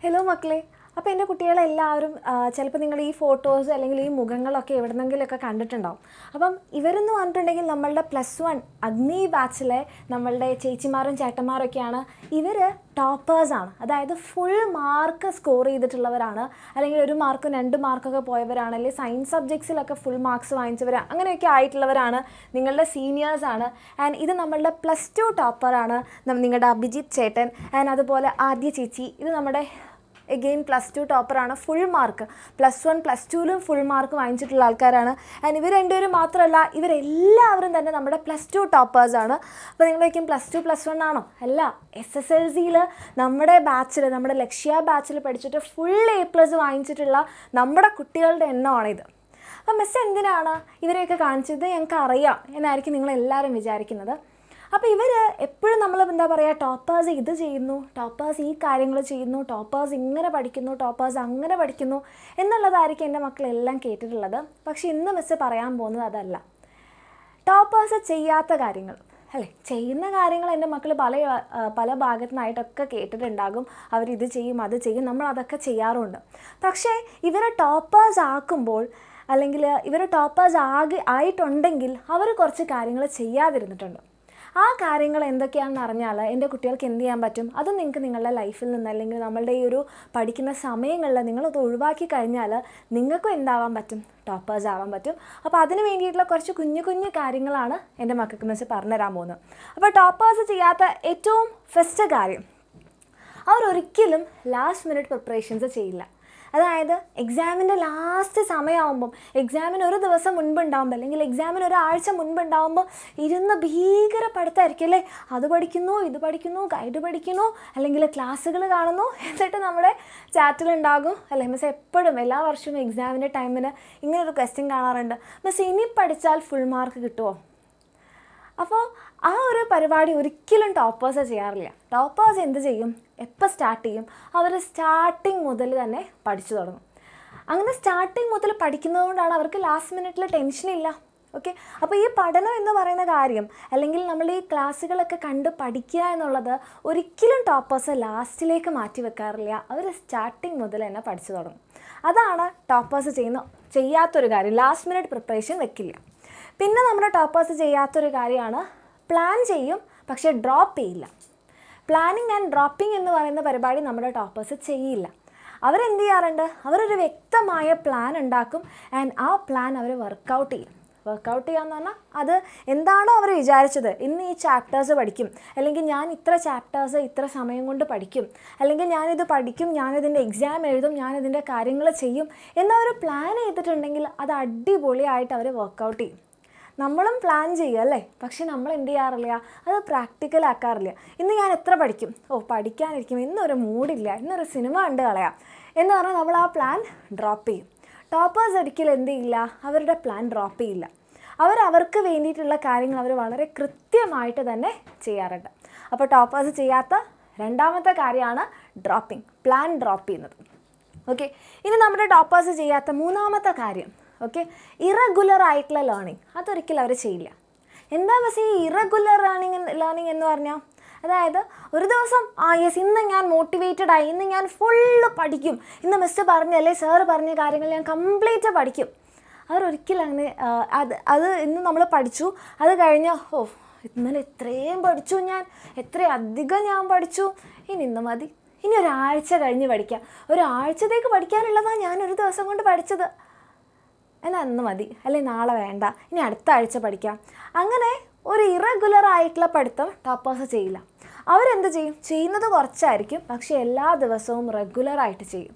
Hello മക്കളെ, അപ്പോൾ എൻ്റെ കുട്ടികളെല്ലാവരും ചിലപ്പോൾ നിങ്ങൾ ഈ ഫോട്ടോസ് അല്ലെങ്കിൽ ഈ മുഖങ്ങളൊക്കെ എവിടെന്നെങ്കിലുമൊക്കെ കണ്ടിട്ടുണ്ടാവും. അപ്പം ഇവരെന്ന് പറഞ്ഞിട്ടുണ്ടെങ്കിൽ നമ്മളുടെ +1 അഗ്നി ബാച്ചിലെ നമ്മളുടെ ചേച്ചിമാരും ചേട്ടന്മാരൊക്കെയാണ്. ഇവർ ടോപ്പേഴ്സാണ്, അതായത് ഫുൾ മാർക്ക് സ്കോർ ചെയ്തിട്ടുള്ളവരാണ്, അല്ലെങ്കിൽ 1 മാർക്കും 2 മാർക്കൊക്കെ പോയവരാണ്, അല്ലെങ്കിൽ സയൻസ് സബ്ജക്ട്സിലൊക്കെ ഫുൾ മാർക്സ് വാങ്ങിച്ചവർ, അങ്ങനെയൊക്കെ ആയിട്ടുള്ളവരാണ് നിങ്ങളുടെ സീനിയേഴ്സാണ്. ആൻഡ് ഇത് നമ്മളുടെ +2 ടോപ്പറാണ് നിങ്ങളുടെ അഭിജിത്ത് ചേട്ടൻ. ആൻഡ് അതുപോലെ ആദ്യ ചേച്ചി, ഇത് നമ്മുടെ എഗെയിൻ +2 ടോപ്പറാണ്. ഫുൾ മാർക്ക് +1 +2ലും ഫുൾ മാർക്ക് വാങ്ങിച്ചിട്ടുള്ള ആൾക്കാരാണ്. ആൻഡ് ഇവർ രണ്ടുപേരും മാത്രമല്ല, ഇവരെല്ലാവരും തന്നെ നമ്മുടെ +2 ടോപ്പേഴ്സാണ്. അപ്പോൾ നിങ്ങളൊക്കെ +2 +1 ആണോ? അല്ല, SSLCയിൽ നമ്മുടെ ബാച്ചിൽ, നമ്മുടെ ലക്ഷ്യ ബാച്ചിൽ പഠിച്ചിട്ട് ഫുൾ A+ വാങ്ങിച്ചിട്ടുള്ള നമ്മുടെ കുട്ടികളുടെ എണ്ണമാണിത്. അപ്പോൾ മിസ് എന്തിനാണ് ഇവരെയൊക്കെ കാണിച്ചത്? ഞങ്ങൾക്ക് അറിയാം എന്നായിരിക്കും നിങ്ങളെല്ലാവരും വിചാരിക്കുന്നത്. അപ്പോൾ ഇവർ എപ്പോഴും നമ്മൾ എന്താ പറയുക, ടോപ്പേഴ്സ് ഇത് ചെയ്യുന്നു, ടോപ്പേഴ്സ് ഈ കാര്യങ്ങൾ ചെയ്യുന്നു, ടോപ്പേഴ്സ് ഇങ്ങനെ പഠിക്കുന്നു, ടോപ്പേഴ്സ് അങ്ങനെ പഠിക്കുന്നു എന്നുള്ളതായിരിക്കും എൻ്റെ മക്കളെല്ലാം കേട്ടിട്ടുള്ളത്. പക്ഷേ ഇന്ന് മിസ് പറയാൻ പോകുന്നത് അതല്ല. ടോപ്പേഴ്സ് ചെയ്യാത്ത കാര്യങ്ങൾ അല്ലേ, ചെയ്യുന്ന കാര്യങ്ങൾ എൻ്റെ മക്കൾ പല ഭാഗത്തു നിന്നായിട്ടൊക്കെ കേട്ടിട്ടുണ്ടാകും. അവരിത് ചെയ്യും, അത് ചെയ്യും, നമ്മൾ അതൊക്കെ ചെയ്യാറുണ്ട്. പക്ഷേ ഇവരെ ടോപ്പേഴ്സ് ആക്കുമ്പോൾ, അല്ലെങ്കിൽ ഇവർ ടോപ്പേഴ്സ് ആയിട്ടുണ്ടെങ്കിൽ അവർ കുറച്ച് കാര്യങ്ങൾ ചെയ്യാതിരുന്നിട്ടുണ്ട്. ആ കാര്യങ്ങൾ എന്തൊക്കെയാണെന്ന് അറിഞ്ഞാൽ എൻ്റെ കുട്ടികൾക്ക് എന്ത് ചെയ്യാൻ പറ്റും? അത് നിങ്ങൾക്ക് നിങ്ങളുടെ ലൈഫിൽ നിന്ന്, അല്ലെങ്കിൽ നമ്മളുടെ ഈ ഒരു പഠിക്കുന്ന സമയങ്ങളിൽ നിങ്ങളത് ഒഴിവാക്കി കഴിഞ്ഞാൽ നിങ്ങൾക്കും എന്താവാൻ പറ്റും? ടോപ്പേഴ്സ് ആവാൻ പറ്റും. അപ്പോൾ അതിന് വേണ്ടിയിട്ടുള്ള കുറച്ച് കുഞ്ഞു കുഞ്ഞു കാര്യങ്ങളാണ് എൻ്റെ മക്കൾക്ക് മിസ് പറഞ്ഞുതരാൻ പോകുന്നത്. അപ്പോൾ ടോപ്പേഴ്സ് ചെയ്യാത്ത ഏറ്റവും ഫസ്റ്റ് കാര്യം, അവരൊരിക്കലും ലാസ്റ്റ് മിനിറ്റ് പ്രിപ്പറേഷൻസ് ചെയ്യില്ല. അതായത് എക്സാമിൻ്റെ ലാസ്റ്റ് സമയമാകുമ്പം, എക്സാമിന് ഒരു ദിവസം മുൻപുണ്ടാകുമ്പോൾ, അല്ലെങ്കിൽ എക്സാമിന് ഒരാഴ്ച മുൻപുണ്ടാകുമ്പോൾ ഇരുന്ന് ഭീകര പഠിത്തമായിരിക്കും അല്ലേ. അത് പഠിക്കുന്നു, ഇത് പഠിക്കുന്നു, ഗൈഡ് പഠിക്കുന്നു, അല്ലെങ്കിൽ ക്ലാസ്സുകൾ കാണുന്നു. എന്നിട്ട് നമ്മുടെ ചാറ്റിലുണ്ടാകും അല്ലേ, മിസ് എപ്പോഴും എല്ലാ വർഷവും എക്സാമിൻ്റെ ടൈമിന് ഇങ്ങനൊരു ക്വസ്റ്റ്യൻ കാണാറുണ്ട്, മിസ് ഇനി പഠിച്ചാൽ ഫുൾ മാർക്ക് കിട്ടുമോ? അപ്പോൾ ആ ഒരു പരിപാടി ഒരിക്കലും ടോപ്പേഴ്സ് ചെയ്യാറില്ല. ടോപ്പേഴ്സ് എന്ത് ചെയ്യും? എപ്പോൾ സ്റ്റാർട്ട് ചെയ്യും? അവർ സ്റ്റാർട്ടിങ് മുതൽ തന്നെ പഠിച്ചു തുടങ്ങും. അങ്ങനെ സ്റ്റാർട്ടിങ് മുതൽ പഠിക്കുന്നതുകൊണ്ടാണ് അവർക്ക് ലാസ്റ്റ് മിനിറ്റിൽ ടെൻഷനില്ല. ഓക്കെ, അപ്പോൾ ഈ പഠനം എന്ന് പറയുന്ന കാര്യം, അല്ലെങ്കിൽ നമ്മൾ ഈ ക്ലാസ്സുകളൊക്കെ കണ്ട് പഠിക്കുക എന്നുള്ളത് ഒരിക്കലും ടോപ്പേഴ്സ് ലാസ്റ്റിലേക്ക് മാറ്റി വെക്കാറില്ല. അവർ സ്റ്റാർട്ടിങ് മുതൽ തന്നെ പഠിച്ചു തുടങ്ങും. അതാണ് ടോപ്പേഴ്സ് ചെയ്യാത്തൊരു കാര്യം. ലാസ്റ്റ് മിനിറ്റ് പ്രിപ്പറേഷൻ വെക്കില്ല. പിന്നെ നമ്മുടെ ടോപ്പേഴ്സ് ചെയ്യാത്തൊരു കാര്യമാണ്, പ്ലാൻ ചെയ്യും പക്ഷേ ഡ്രോപ്പ് ചെയ്യില്ല. പ്ലാനിങ് ആൻഡ് ഡ്രോപ്പിംഗ് എന്ന് പറയുന്ന പരിപാടി നമ്മുടെ ടോപ്പേഴ്സ് ചെയ്യില്ല. അവരെന്ത് ചെയ്യാറുണ്ട്? അവരൊരു വ്യക്തമായ പ്ലാൻ ഉണ്ടാക്കും. ആൻഡ് ആ പ്ലാൻ അവർ വർക്കൗട്ട് ചെയ്യും. വർക്കൗട്ട് ചെയ്യാന്ന് പറഞ്ഞാൽ അത് എന്താണോ അവർ വിചാരിച്ചത്, ഇന്ന് ഈ ചാപ്റ്റേഴ്സ് പഠിക്കും, അല്ലെങ്കിൽ ഞാൻ ഇത്ര ചാപ്റ്റേഴ്സ് ഇത്ര സമയം കൊണ്ട് പഠിക്കും, അല്ലെങ്കിൽ ഞാനിത് പഠിക്കും, ഞാനിതിൻ്റെ എക്സാം എഴുതും, ഞാനിതിൻ്റെ കാര്യങ്ങൾ ചെയ്യും എന്നവർ പ്ലാൻ ചെയ്തിട്ടുണ്ടെങ്കിൽ അത് അടിപൊളിയായിട്ട് അവർ വർക്കൗട്ട് ചെയ്യും. നമ്മളും പ്ലാൻ ചെയ്യുക അല്ലേ, പക്ഷെ നമ്മൾ എന്ത് ചെയ്യാറില്ല, അത് പ്രാക്ടിക്കലാക്കാറില്ല. ഇന്ന് ഞാൻ എത്ര പഠിക്കും? പഠിക്കാനിരിക്കും, ഇന്നൊരു മൂഡില്ല, ഇന്നൊരു സിനിമ കണ്ട് കളയാം എന്ന് പറഞ്ഞാൽ നമ്മൾ ആ പ്ലാൻ ഡ്രോപ്പ് ചെയ്യും. ടോപ്പേഴ്സ് ഒരിക്കലും എന്ത് ചെയ്യില്ല, അവരുടെ പ്ലാൻ ഡ്രോപ്പ് ചെയ്യില്ല. അവർക്ക് വേണ്ടിയിട്ടുള്ള കാര്യങ്ങൾ അവർ വളരെ കൃത്യമായിട്ട് തന്നെ ചെയ്യാറുണ്ട്. അപ്പോൾ ടോപ്പേഴ്സ് ചെയ്യാത്ത രണ്ടാമത്തെ കാര്യമാണ് ഡ്രോപ്പിംഗ്, പ്ലാൻ ഡ്രോപ്പ് ചെയ്യുന്നത്. ഓക്കെ, ഇനി നമ്മുടെ ടോപ്പേഴ്സ് ചെയ്യാത്ത മൂന്നാമത്തെ കാര്യം, ഓക്കെ, ഇറഗുലർ ആയിട്ടുള്ള ലേണിംഗ്. അതൊരിക്കലും അവർ ചെയ്യില്ല. എന്താ പക്ഷേ ഈ ഇറഗുലർ ലേണിംഗ് എന്ന് പറഞ്ഞാൽ, അതായത് ഒരു ദിവസം യെസ് ഇന്ന് ഞാൻ മോട്ടിവേറ്റഡ് ആയി, ഇന്ന് ഞാൻ ഫുള്ള് പഠിക്കും, ഇന്ന് മിസ് പറഞ്ഞല്ലേ സാറ് പറഞ്ഞ കാര്യങ്ങൾ ഞാൻ കംപ്ലീറ്റ് പഠിക്കും. അവരൊരിക്കലും അങ്ങനെ അത് ഇന്ന് നമ്മൾ പഠിച്ചു, അത് കഴിഞ്ഞാൽ ഇന്നലെ എത്രയും പഠിച്ചു, ഞാൻ എത്രയധികം ഞാൻ പഠിച്ചു, ഇന്ന് മതി, ഇനി ഒരാഴ്ച കഴിഞ്ഞ് പഠിക്കാം, ഒരാഴ്ചത്തേക്ക് പഠിക്കാനുള്ളതാണ് ഞാൻ ഒരു ദിവസം കൊണ്ട് പഠിച്ചത്, എന്നാൽ അന്ന് മതി, അല്ലെങ്കിൽ നാളെ വേണ്ട, ഇനി അടുത്ത ആഴ്ച പഠിക്കാം. അങ്ങനെ ഒരു ഇറഗുലർ ആയിട്ടുള്ള പഠിത്തം ടോപ്പേഴ്സ് ചെയ്യില്ല. അവരെന്ത് ചെയ്യും? ചെയ്യുന്നത് കുറച്ചായിരിക്കും, പക്ഷേ എല്ലാ ദിവസവും റെഗുലറായിട്ട് ചെയ്യും.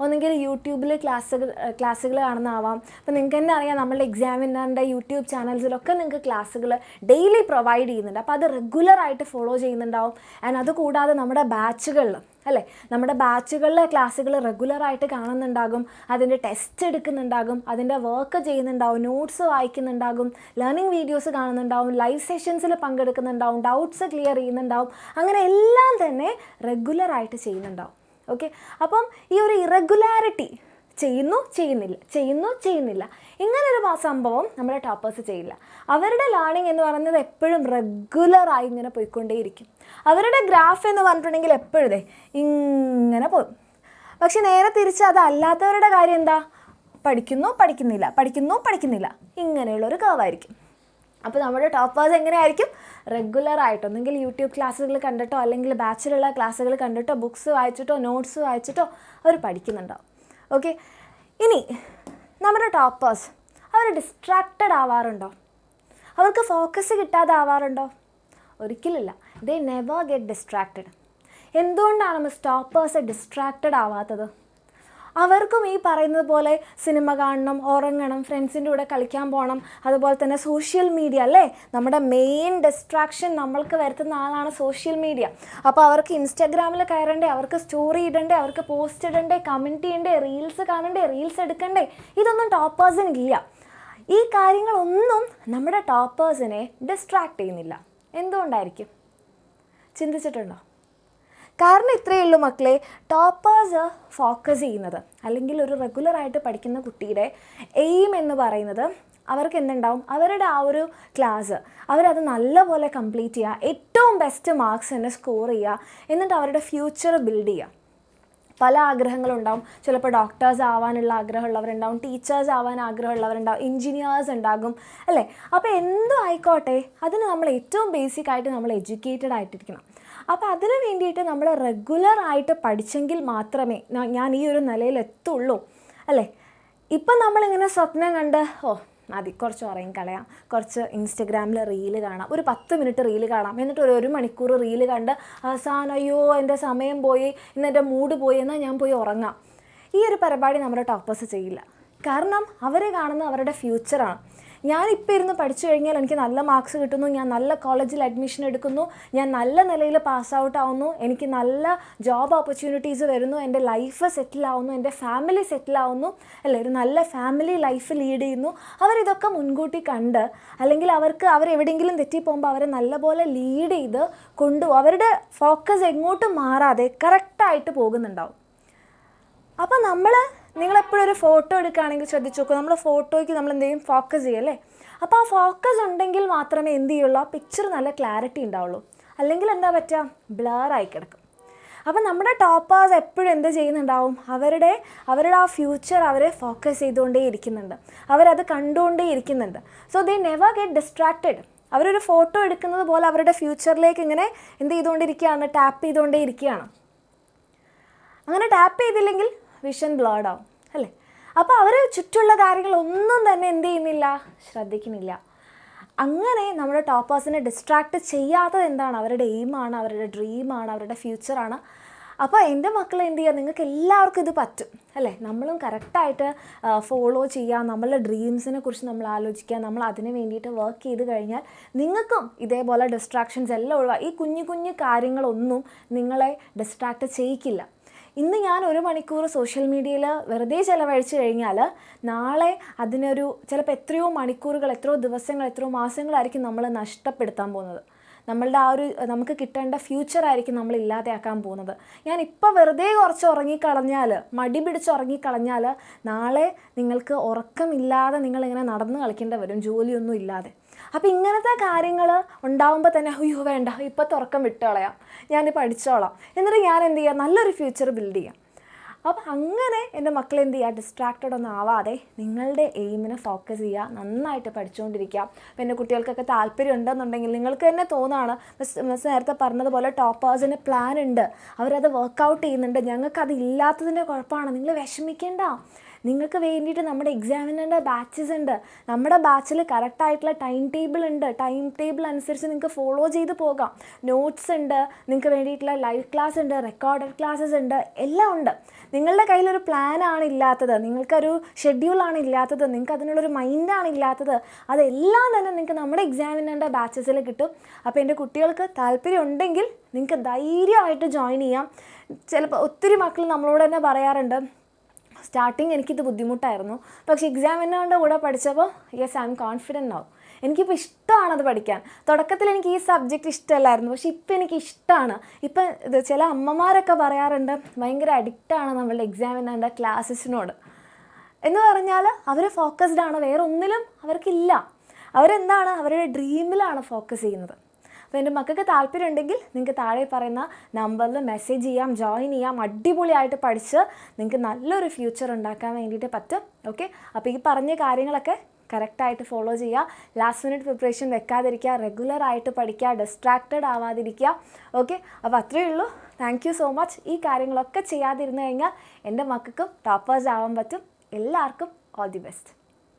ഒന്നെങ്കിൽ യൂട്യൂബിൽ ക്ലാസ്സുകൾ കാണുന്നതാവാം. അപ്പോൾ നിങ്ങൾക്ക് തന്നെ അറിയാം, നമ്മളുടെ എക്സാമിനറിൻ്റെ യൂട്യൂബ് ചാനൽസിലൊക്കെ നിങ്ങൾക്ക് ക്ലാസ്സുകൾ ഡെയിലി പ്രൊവൈഡ് ചെയ്യുന്നുണ്ട്. അപ്പോൾ അത് റെഗുലറായിട്ട് ഫോളോ ചെയ്യുന്നുണ്ടാവും. ആൻഡ് അതുകൂടാതെ നമ്മുടെ ബാച്ചുകളിൽ അല്ലേ, നമ്മുടെ ബാച്ചുകളിലെ ക്ലാസ്സുകൾ റെഗുലറായിട്ട് കാണുന്നുണ്ടാകും, അതിൻ്റെ ടെസ്റ്റ് എടുക്കുന്നുണ്ടാകും, അതിൻ്റെ വർക്ക് ചെയ്യുന്നുണ്ടാവും, നോട്ട്സ് വായിക്കുന്നുണ്ടാകും, ലേണിംഗ് വീഡിയോസ് കാണുന്നുണ്ടാവും, ലൈവ് സെഷൻസിൽ പങ്കെടുക്കുന്നുണ്ടാവും, ഡൗട്ട്സ് ക്ലിയർ ചെയ്യുന്നുണ്ടാവും. അങ്ങനെ എല്ലാം തന്നെ റെഗുലറായിട്ട് ചെയ്യുന്നുണ്ടാവും. ഓക്കെ, അപ്പം ഈ ഒരു ഇറഗുലാരിറ്റി, ചെയ്യുന്നില്ല ഇങ്ങനൊരു സംഭവം നമ്മുടെ ടോപ്പേഴ്സ് ചെയ്യില്ല. അവരുടെ ലേണിംഗ് എന്ന് പറയുന്നത് എപ്പോഴും റെഗുലറായി ഇങ്ങനെ പോയിക്കൊണ്ടേയിരിക്കും. അവരുടെ ഗ്രാഫ് എന്ന് പറഞ്ഞിട്ടുണ്ടെങ്കിൽ എപ്പോഴും ഇങ്ങനെ പോകും. പക്ഷെ നേരെ തിരിച്ച് അതല്ലാത്തവരുടെ കാര്യം എന്താ? പഠിക്കുന്നു പഠിക്കുന്നില്ല, പഠിക്കുന്നു പഠിക്കുന്നില്ല, ഇങ്ങനെയുള്ളൊരു കർവായിരിക്കും. അപ്പോൾ നമ്മുടെ ടോപ്പേഴ്സ് എങ്ങനെയായിരിക്കും? റെഗുലറായിട്ട് ഒന്നെങ്കിൽ യൂട്യൂബ് ക്ലാസ്സുകൾ കണ്ടിട്ടോ അല്ലെങ്കിൽ ബാച്ചിലുള്ള ക്ലാസ്സുകൾ കണ്ടിട്ടോ ബുക്സ് വായിച്ചിട്ടോ നോട്ട്സ് വായിച്ചിട്ടോ അവർ പഠിക്കുന്നുണ്ടാവും. ഓക്കെ, ഇനി നമ്മുടെ ടോപ്പേഴ്സ് അവർ ഡിസ്ട്രാക്റ്റഡ് ആവാറുണ്ടോ? അവർക്ക് ഫോക്കസ് കിട്ടാതെ ആവാറുണ്ടോ? ഒരിക്കലില്ല. They never get distracted. എന്തുകൊണ്ടാണ് മിസ് ടോപ്പേഴ്സ് ഡിസ്ട്രാക്റ്റഡ് ആവാത്തത്? അവർക്കും ഈ പറയുന്നത് പോലെ സിനിമ കാണണം, ഉറങ്ങണം, ഫ്രണ്ട്സിൻ്റെ കൂടെ കളിക്കാൻ പോകണം, അതുപോലെ തന്നെ സോഷ്യൽ മീഡിയ അല്ലേ നമ്മുടെ മെയിൻ ഡിസ്ട്രാക്ഷൻ നമ്മൾക്ക് വരുത്തുന്ന ആളാണ് സോഷ്യൽ മീഡിയ. അപ്പോൾ അവർക്ക് ഇൻസ്റ്റാഗ്രാമിൽ കയറണ്ടേ, അവർക്ക് സ്റ്റോറി ഇടണ്ടേ, അവർക്ക് പോസ്റ്റ് ഇടണ്ടേ, കമൻറ്റ് ചെയ്യണ്ടേ, റീൽസ് കാണണ്ടേ, റീൽസ് എടുക്കണ്ടേ, ഇതൊന്നും ടോപ്പേഴ്സിനില്ല. ഈ കാര്യങ്ങളൊന്നും നമ്മുടെ ടോപ്പേഴ്സിനെ ഡിസ്ട്രാക്റ്റ് ചെയ്യുന്നില്ല. എന്തുകൊണ്ടായിരിക്കും? ചിന്തിച്ചിട്ടുണ്ടോ? കാരണം ഇത്രയേ ഉള്ളൂ മക്കളെ, ടോപ്പേഴ്സ് ഫോക്കസ് ചെയ്യുന്നത് അല്ലെങ്കിൽ ഒരു റെഗുലറായിട്ട് പഠിക്കുന്ന കുട്ടിയുടെ എയിം എന്ന് പറയുന്നത് അവർക്ക് എന്തുണ്ടാവും? അവരുടെ ആ ഒരു ക്ലാസ് അവരത് നല്ലപോലെ കംപ്ലീറ്റ് ചെയ്യുക, ഏറ്റവും ബെസ്റ്റ് മാർക്സ് തന്നെ സ്കോർ ചെയ്യുക, എന്നിട്ട് അവരുടെ ഫ്യൂച്ചർ ബിൽഡ് ചെയ്യുക. പല ആഗ്രഹങ്ങളുണ്ടാവും. ചിലപ്പോൾ ഡോക്ടേഴ്സ് ആവാനുള്ള ആഗ്രഹമുള്ളവരുണ്ടാവും, ടീച്ചേഴ്സ് ആവാൻ ആഗ്രഹമുള്ളവരുണ്ടാവും, എൻജിനീയേഴ്സ് ഉണ്ടാകും അല്ലേ? അപ്പോൾ എന്തും ആയിക്കോട്ടെ അതിന് നമ്മൾ ഏറ്റവും ബേസിക്കായിട്ട് നമ്മൾ എഡ്യൂക്കേറ്റഡ് ആയിട്ടിരിക്കണം. അപ്പോൾ അതിന് വേണ്ടിയിട്ട് നമ്മൾ റെഗുലറായിട്ട് പഠിച്ചെങ്കിൽ മാത്രമേ ഞാൻ ഈ ഒരു നിലയിൽ എത്തുള്ളൂ അല്ലേ? ഇപ്പം നമ്മളിങ്ങനെ സ്വപ്നം കണ്ട് മതി കുറച്ച് ഉറങ്ങിക്കളയാം, കുറച്ച് ഇൻസ്റ്റഗ്രാമിൽ റീല് കാണാം, ഒരു 10 മിനിറ്റ് റീല് കാണാം, എന്നിട്ട് ഒരു 1 മണിക്കൂർ റീല് കണ്ട് അവസാനം അയ്യോ എൻ്റെ സമയം പോയി, ഇന്ന് എൻ്റെ മൂഡ് പോയി, എന്നാൽ ഞാൻ പോയി ഉറങ്ങാം. ഈ ഒരു പരിപാടി നമ്മുടെ ടോപ്പേഴ്സ് ചെയ്യില്ല. കാരണം അവർ കാണുന്ന അവരുടെ ഫ്യൂച്ചറാണ്. ഞാനിപ്പോൾ ഇരുന്ന് പഠിച്ചു കഴിഞ്ഞാൽ എനിക്ക് നല്ല മാർക്സ് കിട്ടുന്നു, ഞാൻ നല്ല കോളേജിൽ അഡ്മിഷൻ എടുക്കുന്നു, ഞാൻ നല്ല നിലയിൽ പാസ് ഔട്ട് ആവുന്നു, എനിക്ക് നല്ല ജോബ് ഓപ്പർച്യൂണിറ്റീസ് വരുന്നു, എൻ്റെ ലൈഫ് സെറ്റിലാവുന്നു, എൻ്റെ ഫാമിലി സെറ്റിലാവുന്നു അല്ലേ, ഒരു നല്ല ഫാമിലി ലൈഫ് ലീഡ് ചെയ്യുന്നു. അവരിതൊക്കെ മുൻകൂട്ടി കണ്ട് അല്ലെങ്കിൽ അവരെവിടെയെങ്കിലും തെറ്റിപ്പോകുമ്പോൾ അവരെ നല്ലപോലെ ലീഡ് ചെയ്ത് കൊണ്ടുപോകും. അവരുടെ ഫോക്കസ് എങ്ങോട്ടും മാറാതെ കറക്റ്റായിട്ട് പോകുന്നുണ്ടാവും. അപ്പോൾ നിങ്ങളെപ്പോഴും ഒരു ഫോട്ടോ എടുക്കുകയാണെങ്കിൽ ശ്രദ്ധിച്ച് നോക്കുക, നമ്മൾ ഫോട്ടോയ്ക്ക് നമ്മൾ എന്തെങ്കിലും ഫോക്കസ് ചെയ്യല്ലേ? അപ്പോൾ ആ ഫോക്കസ് ഉണ്ടെങ്കിൽ മാത്രമേ എന്ത് ചെയ്യുള്ളൂ, ആ പിക്ചർ നല്ല ക്ലാരിറ്റി ഉണ്ടാവുള്ളൂ. അല്ലെങ്കിൽ എന്താ പറ്റുക, ബ്ലറായി കിടക്കും. അപ്പോൾ നമ്മുടെ ടോപ്പേഴ്സ് എപ്പോഴും എന്ത് ചെയ്യുന്നുണ്ടാവും, അവരുടെ ആ ഫ്യൂച്ചർ അവരെ ഫോക്കസ് ചെയ്തുകൊണ്ടേ ഇരിക്കുന്നുണ്ട്, അവരത് കണ്ടുകൊണ്ടേ ഇരിക്കുന്നുണ്ട്. So they never get distracted. അവരൊരു ഫോട്ടോ എടുക്കുന്നത് പോലെ അവരുടെ ഫ്യൂച്ചറിലേക്ക് ഇങ്ങനെ എന്ത് ചെയ്തുകൊണ്ടിരിക്കുകയാണ്, ടാപ്പ് ചെയ്തുകൊണ്ടേ ഇരിക്കുകയാണ്. അങ്ങനെ ടാപ്പ് ചെയ്തില്ലെങ്കിൽ വിഷൻ ബ്ലർഡ് ആവും അല്ലേ? അപ്പോൾ അവർ ചുറ്റുള്ള കാര്യങ്ങളൊന്നും തന്നെ എന്ത് ചെയ്യുന്നില്ല, ശ്രദ്ധിക്കുന്നില്ല. അങ്ങനെ നമ്മുടെ ടോപ്പേഴ്സിനെ ഡിസ്ട്രാക്റ്റ് ചെയ്യാത്തത് എന്താണ്? അവരുടെ എയിമാണ്, അവരുടെ ഡ്രീമാണ്, അവരുടെ ഫ്യൂച്ചറാണ്. അപ്പോൾ എൻ്റെ മക്കൾ എന്ത് ചെയ്യുക, നിങ്ങൾക്ക് എല്ലാവർക്കും ഇത് പറ്റും അല്ലേ? നമ്മളും കറക്റ്റായിട്ട് ഫോളോ ചെയ്യുക, നമ്മളുടെ ഡ്രീംസിനെ കുറിച്ച് നമ്മൾ ആലോചിക്കുക, നമ്മൾ അതിന് വേണ്ടിയിട്ട് വർക്ക് ചെയ്ത് കഴിഞ്ഞാൽ നിങ്ങൾക്കും ഇതേപോലെ ഡിസ്ട്രാക്ഷൻസ് എല്ലാം ഒഴിവാക്കുക. ഈ കുഞ്ഞു കുഞ്ഞു കാര്യങ്ങളൊന്നും നിങ്ങളെ ഡിസ്ട്രാക്റ്റ് ചെയ്യിക്കില്ല. ഇന്ന് ഞാൻ 1 മണിക്കൂർ സോഷ്യൽ മീഡിയയിൽ വെറുതെ ചിലവഴിച്ച് കഴിഞ്ഞാൽ നാളെ അതിനൊരു ചിലപ്പോൾ എത്രയോ മണിക്കൂറുകൾ, എത്രയോ ദിവസങ്ങൾ, എത്രയോ മാസങ്ങളായിരിക്കും നമ്മൾ നഷ്ടപ്പെടുത്താൻ പോകുന്നത്. നമ്മളുടെ ആ ഒരു നമുക്ക് കിട്ടേണ്ട ഫ്യൂച്ചറായിരിക്കും നമ്മൾ ഇല്ലാതെയാക്കാൻ പോകുന്നത്. ഞാനിപ്പോൾ വെറുതെ കുറച്ച് ഉറങ്ങിക്കളഞ്ഞാൽ, മടി പിടിച്ച് ഉറങ്ങിക്കളഞ്ഞാൽ നാളെ നിങ്ങൾക്ക് ഉറക്കമില്ലാതെ നിങ്ങളിങ്ങനെ നടന്ന് കളിക്കേണ്ടി വരും, ജോലിയൊന്നും ഇല്ലാതെ. അപ്പോൾ ഇങ്ങനത്തെ കാര്യങ്ങൾ ഉണ്ടാകുമ്പോൾ തന്നെ അയ്യോ വേണ്ട, ഇപ്പോൾ തുറക്കം വിട്ട് കളയാം, ഞാൻ പഠിച്ചോളാം, എന്നിട്ട് ഞാൻ എന്ത് ചെയ്യാം, നല്ലൊരു ഫ്യൂച്ചർ ബിൽഡ് ചെയ്യാം. അപ്പോൾ അങ്ങനെ എൻ്റെ മക്കൾ എന്ത് ചെയ്യുക, ഡിസ്ട്രാക്റ്റഡ് ഒന്നും ആവാതെ നിങ്ങളുടെ എയിമിനെ ഫോക്കസ് ചെയ്യുക, നന്നായിട്ട് പഠിച്ചുകൊണ്ടിരിക്കുക. അപ്പോൾ എൻ്റെ കുട്ടികൾക്കൊക്കെ താല്പര്യം ഉണ്ടെന്നുണ്ടെങ്കിൽ നിങ്ങൾക്ക് തന്നെ തോന്നുകയാണ്, മിസ് നേരത്തെ പറഞ്ഞതുപോലെ ടോപ്പേഴ്സിന് പ്ലാൻ ഉണ്ട്, അവരത് വർക്കൗട്ട് ചെയ്യുന്നുണ്ട്, ഞങ്ങൾക്കത് ഇല്ലാത്തതിൻ്റെ കുഴപ്പമാണ്, നിങ്ങൾ വിഷമിക്കേണ്ട. നിങ്ങൾക്ക് വേണ്ടിയിട്ട് നമ്മുടെ എക്സാമിനറിൻ്റെ ബാച്ചസ് ഉണ്ട്. നമ്മുടെ ബാച്ചിൽ കറക്റ്റായിട്ടുള്ള ടൈം ടേബിൾ ഉണ്ട്. ടൈം ടേബിൾ അനുസരിച്ച് നിങ്ങൾക്ക് ഫോളോ ചെയ്ത് പോകാം. നോട്ട്സ് ഉണ്ട്, നിങ്ങൾക്ക് വേണ്ടിയിട്ടുള്ള ലൈവ് ക്ലാസ് ഉണ്ട്, റെക്കോർഡഡ് ക്ലാസ്സസ് ഉണ്ട്, എല്ലാം ഉണ്ട്. നിങ്ങളുടെ കയ്യിലൊരു പ്ലാനാണ് ഇല്ലാത്തത്, നിങ്ങൾക്കൊരു ഷെഡ്യൂളാണ് ഇല്ലാത്തത്, നിങ്ങൾക്ക് അതിനുള്ളൊരു മൈൻഡാണ് ഇല്ലാത്തത്. അതെല്ലാം തന്നെ നിങ്ങൾക്ക് നമ്മുടെ എക്സാമിനറിൻ്റെ ബാച്ചസിൽ കിട്ടും. അപ്പോൾ എൻ്റെ കുട്ടികൾക്ക് താല്പര്യം ഉണ്ടെങ്കിൽ നിങ്ങൾക്ക് ധൈര്യമായിട്ട് ജോയിൻ ചെയ്യാം. ചിലപ്പോൾ ഒത്തിരി മക്കൾ നമ്മളോട് തന്നെ പറയാറുണ്ട്, സ്റ്റാർട്ടിങ് എനിക്കിത് ബുദ്ധിമുട്ടായിരുന്നു, പക്ഷേ എക്സാമിനറിൻ്റെ കൂടെ പഠിച്ചപ്പോൾ യെസ് ഐ എം കോൺഫിഡൻറ്റ് ആവും, എനിക്കിപ്പോൾ ഇഷ്ടമാണത് പഠിക്കാൻ. തുടക്കത്തിൽ എനിക്ക് ഈ സബ്ജക്റ്റ് ഇഷ്ടമല്ലായിരുന്നു, പക്ഷേ ഇപ്പം എനിക്ക് ഇഷ്ടമാണ്. ഇപ്പം ഇത് ചില അമ്മമാരൊക്കെ പറയാറുണ്ട്, ഭയങ്കര അഡിക്റ്റാണ് നമ്മളുടെ എക്സാമിനറിൻ്റെ ക്ലാസ്സസിനോട് എന്ന് പറഞ്ഞാൽ അവർ ഫോക്കസ്ഡ് ആണ്, വേറെ ഒന്നിലും അവർക്കില്ല. അവരെന്താണ്, അവരുടെ ഡ്രീമിലാണ് ഫോക്കസ് ചെയ്യുന്നത്. അപ്പോൾ എൻ്റെ മക്കൾക്ക് താല്പര്യം ഉണ്ടെങ്കിൽ നിങ്ങൾക്ക് താഴെ പറയുന്ന നമ്പറിൽ മെസ്സേജ് ചെയ്യാം, ജോയിൻ ചെയ്യാം. അടിപൊളിയായിട്ട് പഠിച്ച് നിങ്ങൾക്ക് നല്ലൊരു ഫ്യൂച്ചർ ഉണ്ടാക്കാൻ വേണ്ടിയിട്ട് പറ്റും. ഓക്കെ, അപ്പോൾ ഈ പറഞ്ഞ കാര്യങ്ങളൊക്കെ കറക്റ്റായിട്ട് ഫോളോ ചെയ്യുക. ലാസ്റ്റ് മിനിറ്റ് പ്രിപ്പറേഷൻ വെക്കാതിരിക്കുക, റെഗുലറായിട്ട് പഠിക്കുക, ഡിസ്ട്രാക്റ്റഡ് ആവാതിരിക്കുക. ഓക്കെ, അപ്പോൾ അത്രയേ ഉള്ളൂ. Thank you so much. ഈ കാര്യങ്ങളൊക്കെ ചെയ്യാതിരുന്നു കഴിഞ്ഞാൽ എൻ്റെ മക്കൾക്കും ടോപ്പേഴ്സ് ആവാൻ പറ്റും. എല്ലാവർക്കും ഓൾ ദി ബെസ്റ്റ്.